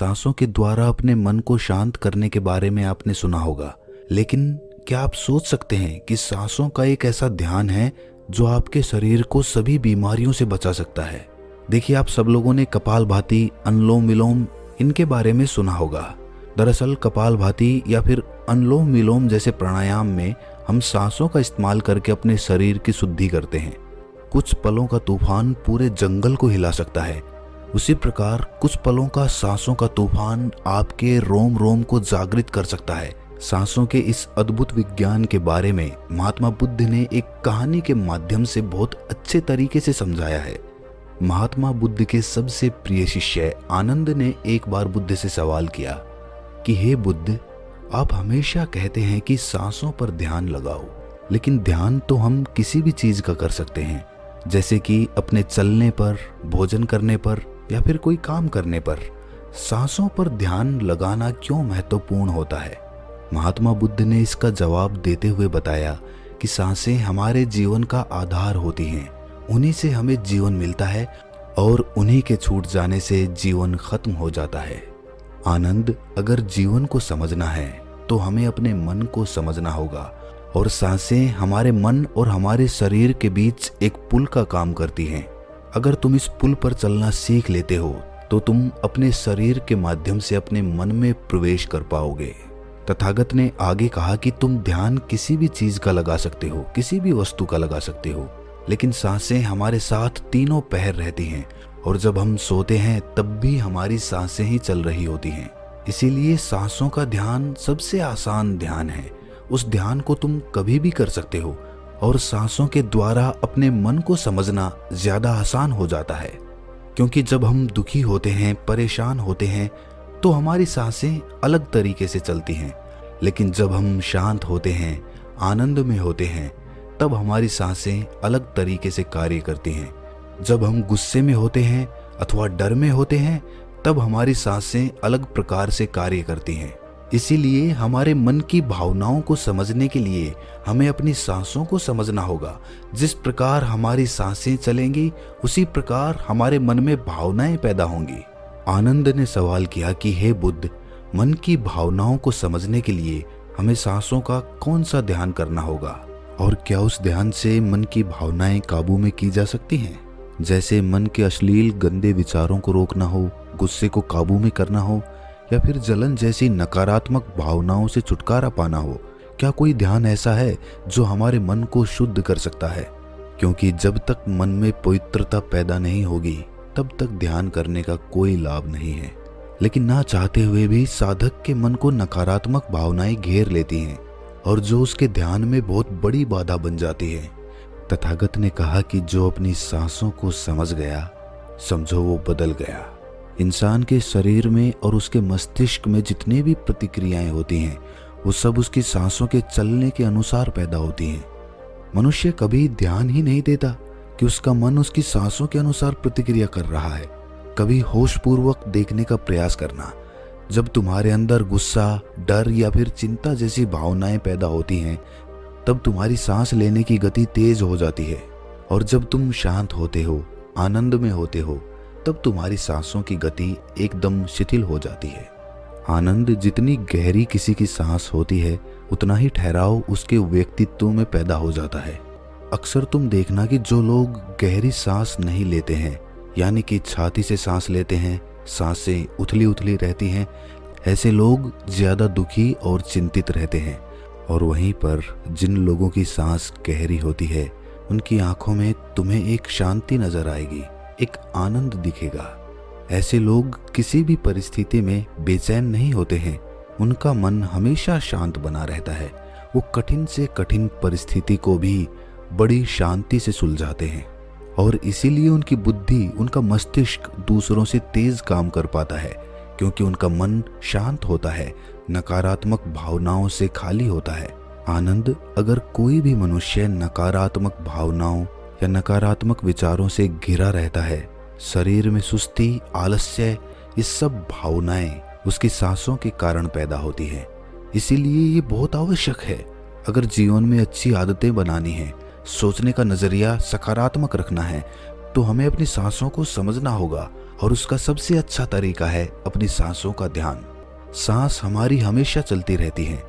सांसों के द्वारा अपने मन को शांत करने के बारे में आपने सुना होगा, लेकिन क्या आप सोच सकते हैं कि सांसों का एक ऐसा ध्यान है जो आपके शरीर को सभी बीमारियों से बचा सकता है। देखिए, आप सब लोगों ने कपालभाति, अनुलोम विलोम इनके बारे में सुना होगा। दरअसल कपालभाति या फिर अनुलोम विलोम जैसे प्राणायाम में हम सांसों का इस्तेमाल करके अपने शरीर की शुद्धि करते हैं। कुछ पलों का तूफान पूरे जंगल को हिला सकता है, उसी प्रकार कुछ पलों का सांसों का तूफान आपके रोम रोम को जागृत कर सकता है। सांसों के इस अद्भुत विज्ञान के बारे में महात्मा बुद्ध ने एक कहानी के माध्यम से बहुत अच्छे तरीके से समझाया है। महात्मा बुद्ध के सबसे प्रिय शिष्य आनंद ने एक बार बुद्ध से सवाल किया कि हे बुद्ध, आप हमेशा कहते हैं कि सांसों पर ध्यान लगाओ, लेकिन ध्यान तो हम किसी भी चीज का कर सकते हैं, जैसे कि अपने चलने पर, भोजन करने पर या फिर कोई काम करने पर। सांसों पर ध्यान लगाना क्यों महत्वपूर्ण होता है? महात्मा बुद्ध ने इसका जवाब देते हुए बताया कि सांसें हमारे जीवन का आधार होती हैं, उन्हीं से हमें जीवन मिलता है और उन्हीं के छूट जाने से जीवन खत्म हो जाता है। आनंद, अगर जीवन को समझना है तो हमें अपने मन को समझना होगा, और सांसें हमारे मन और हमारे शरीर के बीच एक पुल का काम करती हैं। अगर तुम इस पुल पर चलना सीख लेते हो तो तुम अपने शरीर के माध्यम से अपने मन में प्रवेश कर पाओगे। तथागत ने आगे कहा कि तुम ध्यान किसी भी चीज का लगा सकते हो, किसी भी वस्तु का लगा सकते हो, लेकिन सांसें हमारे साथ तीनों पहर रहती हैं, और जब हम सोते हैं तब भी हमारी सांसें ही चल रही होती हैं। इसीलिए सांसों का ध्यान सबसे आसान ध्यान है। उस ध्यान को तुम कभी भी कर सकते हो, और सांसों के द्वारा अपने मन को समझना ज्यादा आसान हो जाता है। क्योंकि जब हम दुखी होते हैं, परेशान होते हैं, तो हमारी सांसें अलग तरीके से चलती हैं, लेकिन जब हम शांत होते हैं, आनंद में होते हैं, तब हमारी सांसें अलग तरीके से कार्य करती हैं। जब हम गुस्से में होते हैं अथवा डर में होते हैं, तब हमारी सांसें अलग प्रकार से कार्य करती हैं। इसीलिए हमारे मन की भावनाओं को समझने के लिए हमें अपनी सांसों को समझना होगा। जिस प्रकार हमारी सांसें चलेंगी, उसी प्रकार हमारे मन में भावनाएं पैदा होंगी। आनंद ने सवाल किया कि हे बुद्ध, मन की भावनाओं को समझने के लिए हमें सांसों का कौन सा ध्यान करना होगा, और क्या उस ध्यान से मन की भावनाएं काबू में की जा सकती हैं? जैसे मन के अश्लील गंदे विचारों को रोकना हो, गुस्से को काबू में करना हो, या फिर जलन जैसी नकारात्मक भावनाओं से छुटकारा पाना हो। क्या कोई ध्यान ऐसा है जो हमारे मन को शुद्ध कर सकता है? क्योंकि जब तक मन में पवित्रता पैदा नहीं होगी, तब तक ध्यान करने का कोई लाभ नहीं है। लेकिन ना चाहते हुए भी साधक के मन को नकारात्मक भावनाएं घेर लेती हैं, और जो उसके ध्यान में बहुत बड़ी बाधा बन जाती है। तथागत ने कहा कि जो अपनी सांसों को समझ गया, समझो वो बदल गया। इंसान के शरीर में और उसके मस्तिष्क में जितने भी प्रतिक्रियाएं होती हैं, वो सब उसकी सांसों के चलने के अनुसार पैदा होती हैं। मनुष्य कभी ध्यान ही नहीं देता कि उसका मन उसकी सांसों के अनुसार प्रतिक्रिया कर रहा है। कभी होशपूर्वक देखने का प्रयास करना। जब तुम्हारे अंदर गुस्सा, डर या फिर चिंता जैसी भावनाएं पैदा होती हैं, तब तुम्हारी सांस लेने की गति तेज हो जाती है, और जब तुम शांत होते हो, आनंद में होते हो, तब तुम्हारी सांसों की गति एकदम शिथिल हो जाती है। आनंद, जितनी गहरी किसी की सांस होती है, उतना ही ठहराव उसके व्यक्तित्व में पैदा हो जाता है। अक्सर तुम देखना कि जो लोग गहरी सांस नहीं लेते हैं, यानी कि छाती से सांस लेते हैं, सांसें उथली उथली रहती हैं, ऐसे लोग ज्यादा दुखी और चिंतित रहते हैं। और वहीं पर जिन लोगों की सांस गहरी होती है, उनकी आंखों में तुम्हें एक शांति नजर आएगी, एक आनंद दिखेगा। ऐसे लोग किसी भी परिस्थिति में बेचैन नहीं होते हैं, उनका मन हमेशा शांत बना रहता है। वो कठिन से कठिन परिस्थिति को भी बड़ी शांति से सुलझाते हैं, और इसीलिए उनकी बुद्धि, उनका मस्तिष्क दूसरों से तेज काम कर पाता है, क्योंकि उनका मन शांत होता है, नकारात्मक भावनाओं से खाली होता है। आनंद, अगर कोई भी मनुष्य नकारात्मक भावनाओं या नकारात्मक विचारों से घिरा रहता है, शरीर में सुस्ती, आलस्य, ये सब भावनाएं उसकी सांसों के कारण पैदा होती है। इसीलिए ये बहुत आवश्यक है। अगर जीवन में अच्छी आदतें बनानी है, सोचने का नजरिया सकारात्मक रखना है, तो हमें अपनी सांसों को समझना होगा, और उसका सबसे अच्छा तरीका है अपनी सांसों का ध्यान। सांस हमारी हमेशा चलती रहती है।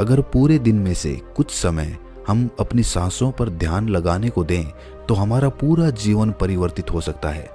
अगर पूरे दिन में से कुछ समय हम अपनी सांसों पर ध्यान लगाने को दें तो हमारा पूरा जीवन परिवर्तित हो सकता है।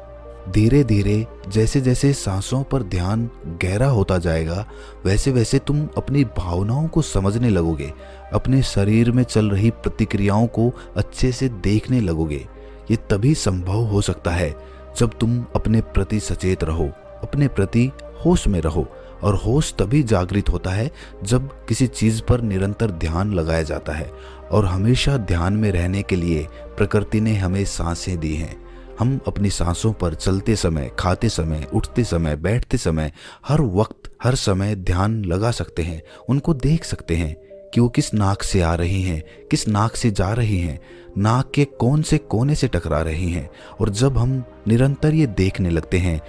धीरे धीरे जैसे जैसे सांसों पर ध्यान गहरा होता जाएगा, वैसे वैसे तुम अपनी भावनाओं को समझने लगोगे, अपने शरीर में चल रही प्रतिक्रियाओं को अच्छे से देखने लगोगे। ये तभी संभव हो सकता है जब तुम अपने प्रति सचेत रहो, अपने प्रति होश में रहो। और होश तभी जागृत होता है जब किसी चीज पर निरंतर ध्यान लगाया जाता है। और हमेशा ध्यान में रहने के लिए प्रकृति ने हमें सांसें दी हैं। हम अपनी सांसों पर चलते समय, खाते समय, उठते समय, बैठते समय, हर वक्त हर समय ध्यान लगा सकते हैं। उनको देख सकते हैं कि वो किस नाक से आ रही हैं, किस नाक से जा रही हैं, नाक के कौन से कोने से टकरा रही हैं। और जब हम निरंतर ये देखने लगते हैं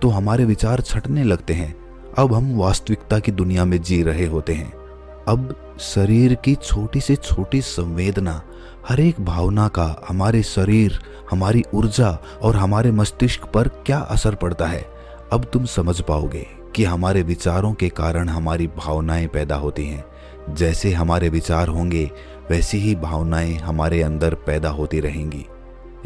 तो हमारे विचार छटने लगते हैं। अब हम वास्तविकता की दुनिया में जी रहे होते हैं। अब शरीर की छोटी से छोटी संवेदना, हर एक भावना का हमारे शरीर, हमारी ऊर्जा और हमारे मस्तिष्क पर क्या असर पड़ता है, अब तुम समझ पाओगे कि हमारे विचारों के कारण हमारी भावनाएं पैदा होती हैं। जैसे हमारे विचार होंगे वैसी ही भावनाएं हमारे अंदर पैदा होती रहेंगी।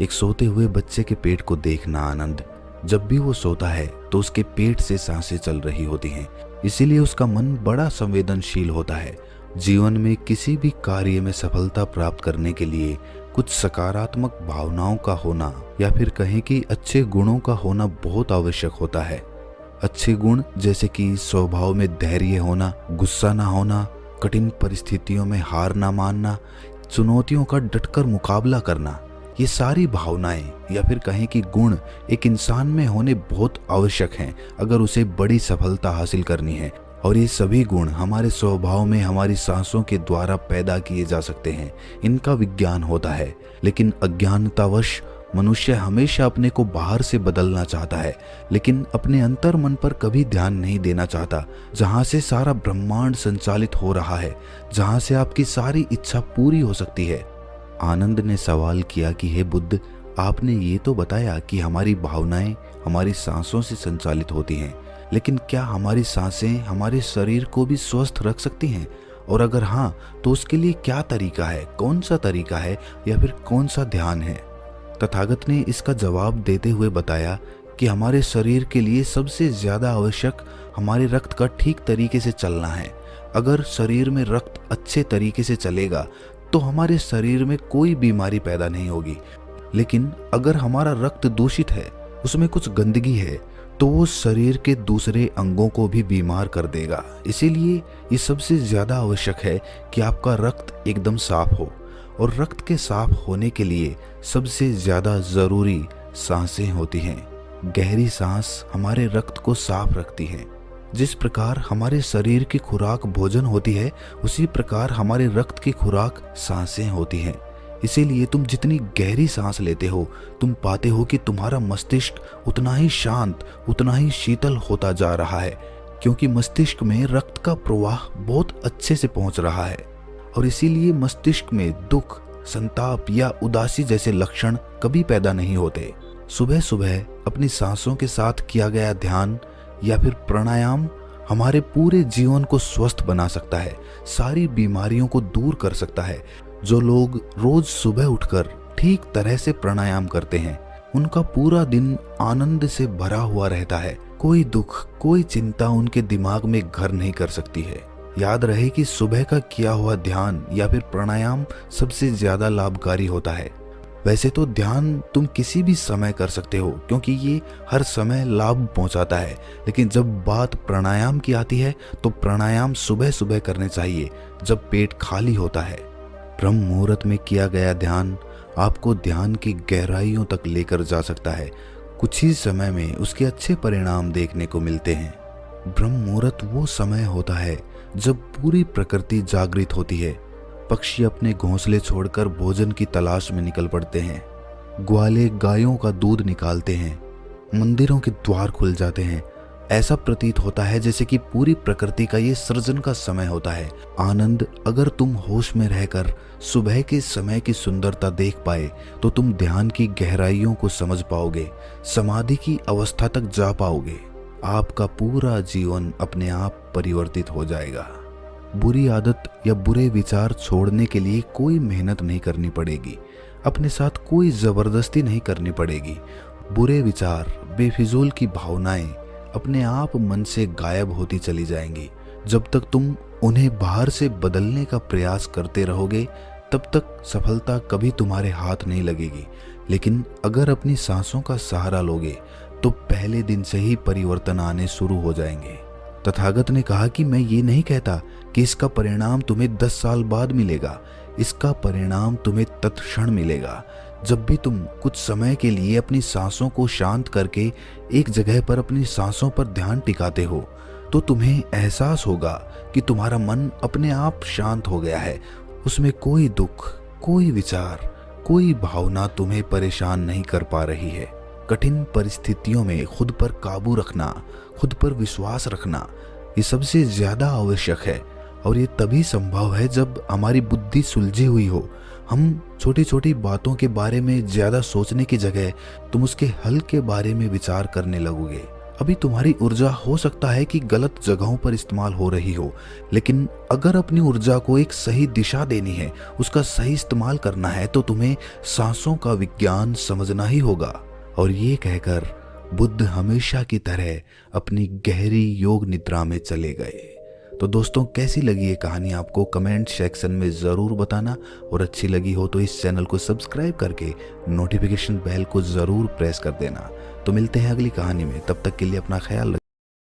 एक सोते हुए बच्चे के पेट को देखना आनंद। जब भी वो सोता है तो उसके पेट से सांसें चल रही होती हैं, इसीलिए उसका मन बड़ा संवेदनशील होता है। जीवन में किसी भी कार्य में सफलता प्राप्त करने के लिए कुछ सकारात्मक भावनाओं का होना, या फिर कहें कि अच्छे गुणों का होना बहुत आवश्यक होता है। अच्छे गुण जैसे कि स्वभाव में धैर्य होना, गुस्सा ना होना, कठिन परिस्थितियों में हार ना मानना, चुनौतियों का डटकर मुकाबला करना, ये सारी भावनाएं या फिर कहें कि गुण एक इंसान में होने बहुत आवश्यक हैं अगर उसे बड़ी सफलता हासिल करनी है। और ये सभी गुण हमारे स्वभाव में हमारी सांसों के द्वारा पैदा किए जा सकते हैं। इनका विज्ञान होता है, लेकिन अज्ञानतावश मनुष्य हमेशा अपने को बाहर से बदलना चाहता है, लेकिन अपने अंतर मन पर कभी ध्यान नहीं देना चाहता, जहाँ से सारा ब्रह्मांड संचालित हो रहा है, जहाँ से आपकी सारी इच्छा पूरी हो सकती है। आनंद ने सवाल किया कि हे बुद्ध, आपने ये तो बताया कि हमारी भावनाएं हमारी सांसों से संचालित होती हैं, लेकिन क्या हमारी सांसें हमारे शरीर को भी स्वस्थ रख सकती हैं? और अगर हाँ, तो उसके लिए क्या तरीका है, कौन सा तरीका है, या फिर कौन सा ध्यान है? तथागत ने इसका जवाब देते हुए बताया कि हमारे शरीर के लिए सबसे ज्यादा आवश्यक हमारे रक्त का ठीक तरीके से चलना है। अगर शरीर में रक्त अच्छे तरीके से चलेगा तो हमारे शरीर में कोई बीमारी पैदा नहीं होगी। लेकिन अगर हमारा रक्त दूषित है, उसमें कुछ गंदगी है, तो वो शरीर के दूसरे अंगों को भी बीमार कर देगा। इसीलिए ये सबसे ज्यादा आवश्यक है कि आपका रक्त एकदम साफ हो। और रक्त के साफ होने के लिए सबसे ज्यादा जरूरी सांसें होती हैं। गहरी सांस हमारे रक्त को साफ रखती है। जिस प्रकार हमारे शरीर की खुराक भोजन होती है, उसी प्रकार हमारे रक्त की खुराक सांसें होती हैं। इसीलिए तुम जितनी गहरी सांस लेते हो, तुम पाते हो कि तुम्हारा मस्तिष्क उतना ही शांत, उतना ही शीतल होता जा रहा है, क्योंकि मस्तिष्क में रक्त का प्रवाह बहुत अच्छे से पहुंच रहा है। और इसीलिए मस्तिष्क में दुख, संताप या उदासी जैसे लक्षण कभी पैदा नहीं होते। सुबह सुबह अपनी सांसों के साथ किया गया ध्यान या फिर प्राणायाम हमारे पूरे जीवन को स्वस्थ बना सकता है, सारी बीमारियों को दूर कर सकता है। जो लोग रोज सुबह उठकर ठीक तरह से प्राणायाम करते हैं, उनका पूरा दिन आनंद से भरा हुआ रहता है। कोई दुख, कोई चिंता उनके दिमाग में घर नहीं कर सकती है। याद रहे कि सुबह का किया हुआ ध्यान या फिर प्राणायाम सबसे ज्यादा लाभकारी होता है। वैसे तो ध्यान तुम किसी भी समय कर सकते हो, क्योंकि ये हर समय लाभ पहुंचाता है, लेकिन जब बात प्राणायाम की आती है तो प्राणायाम सुबह सुबह करने चाहिए जब पेट खाली होता है। ब्रह्म मुहूर्त में किया गया ध्यान आपको ध्यान की गहराइयों तक लेकर जा सकता है। कुछ ही समय में उसके अच्छे परिणाम देखने को मिलते हैं। ब्रह्म मुहूर्त वो समय होता है जब पूरी प्रकृति जागृत होती है। पक्षी अपने घोंसले छोड़कर भोजन की तलाश में निकल पड़ते हैं। ग्वाले गायों का दूध निकालते हैं। मंदिरों के द्वार खुल जाते हैं। ऐसा प्रतीत होता है जैसे कि पूरी प्रकृति का ये सृजन का समय होता है। आनंद, अगर तुम होश में रहकर सुबह के समय की सुंदरता देख पाए तो तुम ध्यान की गहराइयों को समझ पाओगे, समाधि की अवस्था तक जा पाओगे। आपका पूरा जीवन अपने आप परिवर्तित हो जाएगा। बुरी आदत या बुरे विचार छोड़ने के लिए कोई मेहनत नहीं करनी पड़ेगी, अपने साथ कोई जबरदस्ती नहीं करनी पड़ेगी। बुरे विचार, बेफिजूल की भावनाएं अपने आप मन से गायब होती चली जाएंगी। जब तक तुम उन्हें बाहर से बदलने का प्रयास करते रहोगे तब तक सफलता कभी तुम्हारे हाथ नहीं लगेगी। लेकिन अगर अपनी सांसों का सहारा लोगे तो पहले दिन से ही परिवर्तन आने शुरू हो जाएंगे। तथागत ने कहा कि मैं ये नहीं कहता कि इसका परिणाम तुम्हें 10 साल बाद मिलेगा, इसका परिणाम तुम्हें तत्क्षण मिलेगा। जब भी तुम कुछ समय के लिए अपनी सांसों को शांत करके एक जगह पर अपनी सांसों पर ध्यान टिकाते हो तो तुम्हें एहसास होगा कि तुम्हारा मन अपने आप शांत हो गया है। उसमें कोई दुख, कोई विचार, कोई भावना तुम्हें परेशान नहीं कर पा रही है। कठिन परिस्थितियों में खुद पर काबू रखना, खुद पर विश्वास रखना, ये सबसे ज्यादा आवश्यक है। और ये तभी संभव है जब हमारी बुद्धि सुलझी हुई हो। हम छोटी छोटी बातों के बारे में ज्यादा सोचने की जगह तुम उसके हल के बारे में विचार करने लगोगे। अभी तुम्हारी ऊर्जा हो सकता है कि गलत जगहों पर इस्तेमाल हो रही हो, लेकिन अगर अपनी ऊर्जा को एक सही दिशा देनी है, उसका सही इस्तेमाल करना है तो तुम्हें सांसों का विज्ञान समझना ही होगा। और ये कहकर बुद्ध हमेशा की तरह अपनी गहरी योग निद्रा में चले गए। तो दोस्तों, कैसी लगी ये कहानी आपको कमेंट सेक्शन में ज़रूर बताना, और अच्छी लगी हो तो इस चैनल को सब्सक्राइब करके नोटिफिकेशन बेल को ज़रूर प्रेस कर देना। तो मिलते हैं अगली कहानी में, तब तक के लिए अपना ख्याल रखिए।